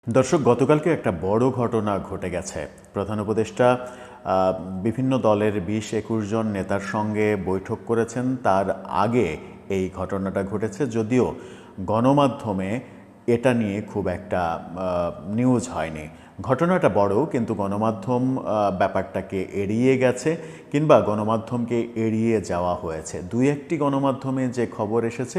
দর্শক, গতকালকে একটা বড় ঘটনা ঘটে গেছে। প্রধান উপদেষ্টা বিভিন্ন দলের ২০-২১ জন নেতার সঙ্গে বৈঠক করেছেন। তার আগে এই ঘটনাটা ঘটেছে, যদিও গণমাধ্যমে এটা নিয়ে খুব একটা নিউজ হয়নি। ঘটনাটা বড়, কিন্তু গণমাধ্যম ব্যাপারটাকে এড়িয়ে গেছে, কিংবা গণমাধ্যমকে এড়িয়ে যাওয়া হয়েছে। দুই একটি গণমাধ্যমে যে খবর এসেছে,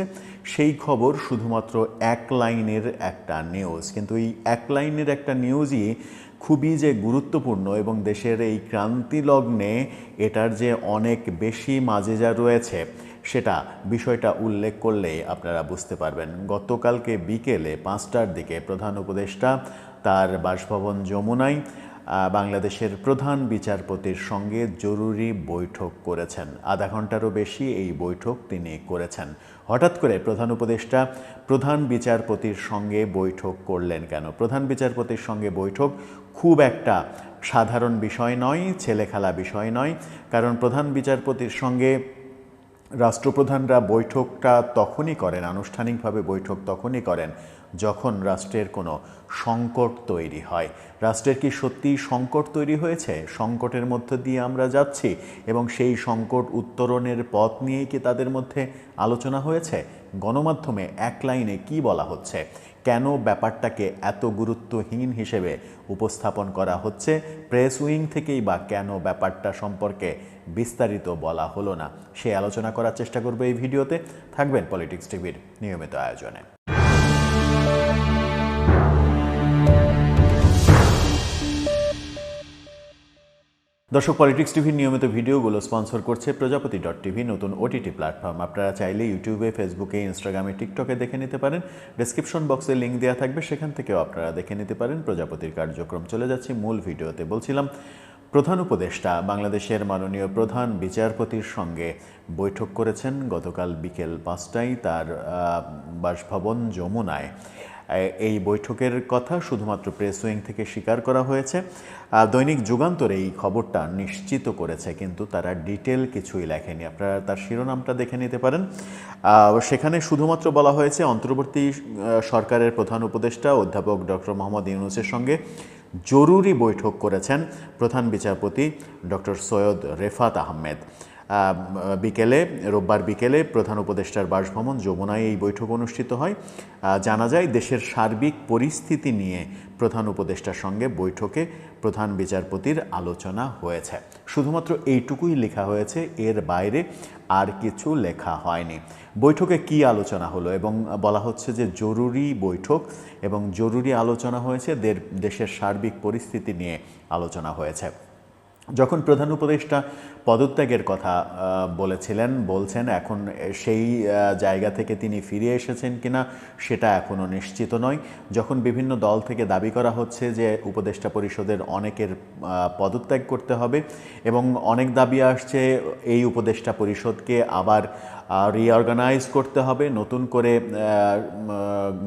সেই খবর শুধুমাত্র এক লাইনের একটা নিউজ, কিন্তু এই এক লাইনের একটা নিউজই খুবই যে গুরুত্বপূর্ণ এবং দেশের এই ক্রান্তি লগ্নে এটার যে অনেক বেশি মাজেজা রয়েছে, সেটা বিষয়টা উল্লেখ করলেই আপনারা বুঝতে পারবেন। গতকালকে বিকেলে ৫টার দিকে প্রধান উপদেষ্টা তার বাসভবন যমুনায় বাংলাদেশের প্রধান বিচারপতির সঙ্গে জরুরি বৈঠক করেছেন। আধা ঘন্টারও বেশি এই বৈঠক তিনি করেছেন। হঠাৎ করে প্রধান উপদেষ্টা প্রধান বিচারপতির সঙ্গে বৈঠক করলেন কেন? প্রধান বিচারপতির সঙ্গে বৈঠক খুব একটা সাধারণ বিষয় নয়, ছেলেখেলা বিষয় নয়। কারণ প্রধান বিচারপতির সঙ্গে রাষ্ট্রপ্রধানরা বৈঠকটা তখনই করেন, আনুষ্ঠানিকভাবে বৈঠক তখনই করেন যখন রাষ্ট্রের কোনো সংকট তৈরি হয়। রাষ্ট্রের কি সত্যিই সংকট তৈরি হয়েছে? সংকটের মধ্য দিয়ে আমরা যাচ্ছি এবং সেই সংকট উত্তরণের পথ নিয়েই কি তাদের মধ্যে আলোচনা হয়েছে? গণমাধ্যমে এক লাইনে কি বলা হচ্ছে? কেন ব্যাপারটাকে এত গুরুত্বহীন হিসেবে উপস্থাপন করা হচ্ছে? প্রেস উইং থেকেই বা কেন ব্যাপারটা সম্পর্কে বিস্তারিত বলা হলো না? সে আলোচনা করার চেষ্টা করবে এই ভিডিওতে। থাকবেন পলিটিক্স টিভির নিয়মিত আয়োজনে। দর্শক, পলিটিক্স টিভির নিয়মিত ভিডিওগুলো স্পন্সর করছে প্রজাপতি.টিভি, নতুন ওটিটি প্ল্যাটফর্ম। আপনারা চাইলে ইউটিউবে, ফেসবুকে, ইনস্টাগ্রামে, টিকটকে দেখে নিতে পারেন। ডেসক্রিপশন বক্সে লিঙ্ক দেওয়া থাকবে, সেখান থেকেও আপনারা দেখে নিতে পারেন প্রজাপতির কার্যক্রম। চলে যাচ্ছি মূল ভিডিওতে। বলছিলাম, প্রধান উপদেষ্টা বাংলাদেশের মাননীয় প্রধান বিচারপতির সঙ্গে বৈঠক করেছেন গতকাল বিকেল ৫টায় তার বাসভবন যমুনায়। এই বৈঠকের কথা শুধুমাত্র প্রেস উইং থেকে স্বীকার করা হয়েছে। দৈনিক যুগান্তর এই খবরটা নিশ্চিত করেছে, কিন্তু তারা ডিটেল কিছুই লেখেনি। আপনারা তার শিরোনামটা দেখে নিতে পারেন। সেখানে শুধুমাত্র বলা হয়েছে, অন্তর্বর্তী সরকারের প্রধান উপদেষ্টা অধ্যাপক ডক্টর মোহাম্মদ ইউনূসের সঙ্গে জরুরি বৈঠক করেছেন প্রধান বিচারপতি ডক্টর সৈয়দ রেফাত আহমেদ। রোববার বিকেলে প্রধান উপদেষ্টার বাসভবন যমুনায় এই বৈঠক অনুষ্ঠিত হয়। জানা যায়, দেশের সার্বিক পরিস্থিতি নিয়ে প্রধান উপদেষ্টার সঙ্গে বৈঠকে প্রধান বিচারপতির আলোচনা হয়েছে। শুধুমাত্র এইটুকুই লেখা হয়েছে, এর বাইরে আর কিছু লেখা হয়নি। বৈঠকে কি আলোচনা হলো, এবং বলা হচ্ছে যে জরুরি বৈঠক এবং জরুরি আলোচনা হয়েছে, দেশের সার্বিক পরিস্থিতি নিয়ে আলোচনা হয়েছে। যখন প্রধান উপদেষ্টা পদত্যাগের কথা বলছেন, এখন সেই জায়গা থেকে তিনি ফিরে এসেছেন কিনা সেটা এখনও নিশ্চিত নয়। যখন বিভিন্ন দল থেকে দাবি করা হচ্ছে যে উপদেষ্টা পরিষদের অনেকের পদত্যাগ করতে হবে, এবং অনেক দাবি আসছে এই উপদেষ্টা পরিষদকে আবার রিঅর্গানাইজ করতে হবে, নতুন করে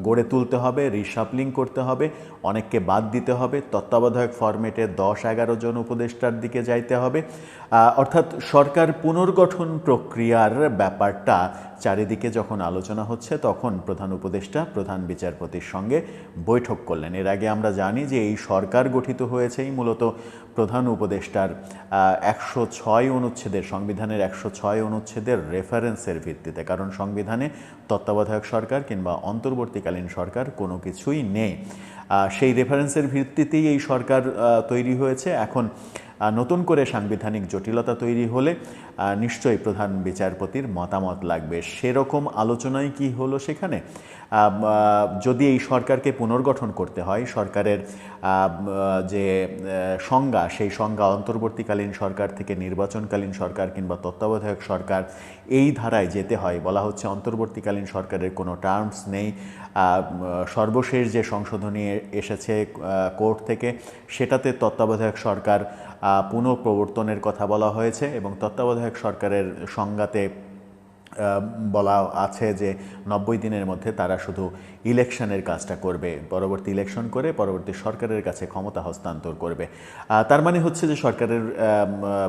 গড়ে তুলতে হবে, রিশাফলিং করতে হবে, অনেককে বাদ দিতে হবে, তত্ত্বাবধায়ক ফরম্যাটে ১০-১১ জন উপদেষ্টার দিকে যাইতে হবে। অর্থাৎ সরকার পুনর্গঠন প্রক্রিয়ার ব্যাপারটা চারিদিকে যখন আলোচনা হচ্ছে, তখন প্রধান উপদেষ্টা প্রধান বিচারপতির সঙ্গে বৈঠক করলেন। এর আগে আমরা জানি যে এই সরকার গঠিত হয়েছেই মূলত প্রধান উপদেষ্টার ১০৬ অনুচ্ছেদের, সংবিধানের ১০৬ অনুচ্ছেদের রেফারেন্সের ভিত্তিতে। কারণ সংবিধানে তত্ত্বাবধায়ক সরকার কিংবা অন্তর্বর্তীকালীন সরকার কোনো কিছুই নেই। সেই রেফারেন্সের ভিত্তিতেই এই সরকার তৈরি হয়েছে। এখন নতুন করে সাংবিধানিক জটিলতা তৈরি হলে নিশ্চয়ই প্রধান বিচারপতির মতামত লাগবে। সেরকম আলোচনায় কি হলো সেখানে? যদি এই সরকারকে পুনর্গঠন করতে হয়, সরকারের যে সংজ্ঞা, সেই সংজ্ঞা অন্তর্বর্তীকালীন সরকার থেকে নির্বাচনকালীন সরকার কিংবা তত্ত্বাবধায়ক সরকার, এই ধারায় যেতে হয়। বলা হচ্ছে অন্তর্বর্তীকালীন সরকারের কোনো টার্মস নেই। সর্বশেষ যে সংশোধনী এসেছে কোর্ট থেকে, সেটাতে তত্ত্বাবধায়ক সরকার পুনঃপ্রবর্তনের কথা বলা হয়েছে, এবং তত্ত্বাবধায়ক সরকারের সংজ্ঞাতে বলা আছে যে ৯০ দিনের মধ্যে তারা শুধু ইলেকশনের কাজটা করবে, পরবর্তী ইলেকশন করে পরবর্তী সরকারের কাছে ক্ষমতা হস্তান্তর করবে। তার মানে হচ্ছে যে সরকারের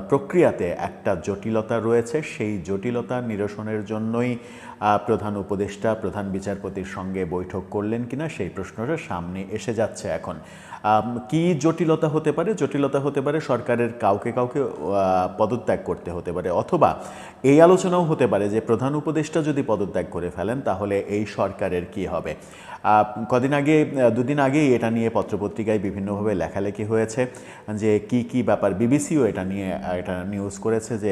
প্রক্রিয়াতে একটা জটিলতা রয়েছে। সেই জটিলতা নিরসনের জন্যই প্রধান উপদেষ্টা প্রধান বিচারপতির সঙ্গে বৈঠক করলেন কিনা সেই প্রশ্নটা সামনে এসে যাচ্ছে এখন। কি জটিলতা হতে পারে? জটিলতা হতে পারে সরকারের কাউকে কাউকে পদত্যাগ করতে হতে পারে, অথবা এই আলোচনাও হতে পারে যে প্রধান উপদেষ্টা যদি পদত্যাগ করে ফেলেন তাহলে এই সরকারের কি হবে। দুদিন আগেই এটা নিয়ে পত্রপত্রিকায় বিভিন্নভাবে লেখালেখি হয়েছে যে কি ব্যাপার। বিবিসিও এটা নিয়ে নিউজ করেছে যে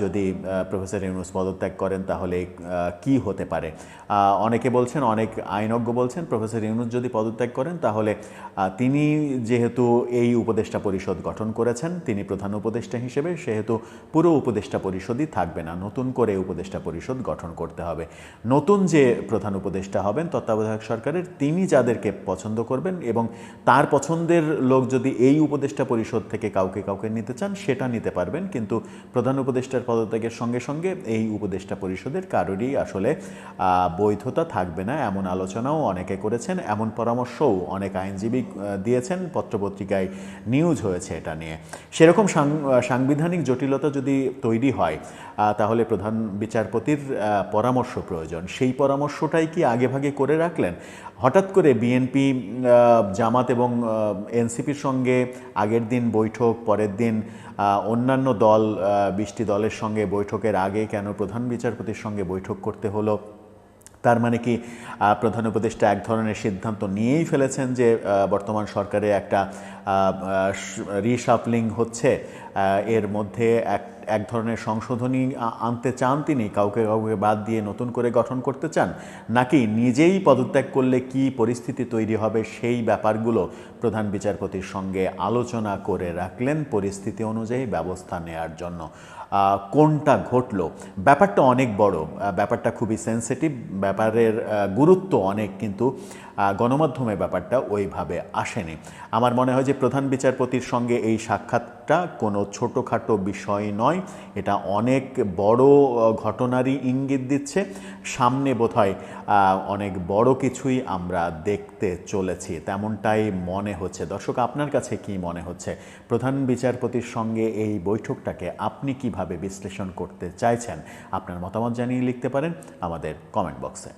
যদি প্রফেসর ইউনূস পদত্যাগ করেন তাহলে কি হতে পারে। অনেকে বলছেন, অনেক আইনজ্ঞ বলছেন প্রফেসর ইউনূস যদি পদত্যাগ করেন তাহলে তিনি যেহেতু এই উপদেষ্টা পরিষদ গঠন করেছেন, তিনি প্রধান উপদেষ্টা হিসেবে, সেহেতু পুরো উপদেষ্টা পরিষদই থাকবে না, নতুন করে উপদেষ্টা পরিষদ গঠন করতে হবে। নতুন যে প্রধান উপদেষ্টা হবেন তত্ত্বাবধায়ক সরকারের, তিনি যাদেরকে পছন্দ করবেন এবং তার পছন্দের লোক যদি এই উপদেষ্টা পরিষদ থেকে কাউকে নিতে চান সেটা নিতে পারবেন, কিন্তু প্রধান উপদেষ্টার পদত্যাগের সঙ্গে সঙ্গে এই উপদেষ্টা পরিষদের কারোরই আসলে বৈধতা থাকবে না, এমন আলোচনাও অনেকে করেছেন, এমন পরামর্শও অনেক আইনজীবী দিয়েছেন, পত্রপত্রিকায় নিউজ হয়েছে এটা নিয়ে। সেরকম সাংবিধানিক জটিলতা যদি তৈরি হয় তাহলে প্রধান বিচারপতির পরামর্শ প্রয়োজন। সেই পরামর্শটাই কি আগেভাগে করে রাখলেন? হঠাৎ করে বিএনপি, জামাত এবং এনসিপির সঙ্গে আগের দিন বৈঠক, পরের দিন অন্যান্য দল 20টি দলের সঙ্গে বৈঠকের আগে কেন প্রধান বিচারপতির সঙ্গে বৈঠক করতে হলো? তার মানে কি প্রধান উপদেষ্টা এক ধরনের সিদ্ধান্ত নিয়েই ফেলেছেন যে বর্তমান সরকারে একটা রিশাফলিং হচ্ছে, এর মধ্যে এক ধরনের সংশোধনী আনতে চান তিনি, কাউকে বাদ দিয়ে নতুন করে গঠন করতে চান, নাকি নিজেই পদত্যাগ করলে কি পরিস্থিতি তৈরি হবে সেই ব্যাপারগুলো প্রধান বিচারপতির সঙ্গে আলোচনা করে রাখলেন পরিস্থিতি অনুযায়ী ব্যবস্থা নেয়ার জন্য? কোনটা ঘটলো? ব্যাপারটা অনেক বড়, ব্যাপারটা খুবই সেন্সিটিভ, ব্যাপারের গুরুত্ব অনেক, কিন্তু গণমাধ্যমে ব্যাপারটা ওইভাবে আসেনি। আমার মনে হয় যে প্রধান বিচারপতির সঙ্গে এই সাক্ষাৎটা কোনো ছোটোখাটো বিষয় নয়, এটা অনেক বড় ঘটনারই ইঙ্গিত দিচ্ছে। সামনে বোধহয় অনেক বড় কিছুই আমরা দেখতে চলেছি, তেমনটাই মনে হচ্ছে। দর্শক, আপনার কাছে কি মনে হচ্ছে? প্রধান বিচারপতির সঙ্গে এই বৈঠকটাকে আপনি কিভাবে বিশ্লেষণ করতে চাইছেন? আপনার মতামত জানিয়ে লিখতে পারেন আমাদের কমেন্ট বক্সে।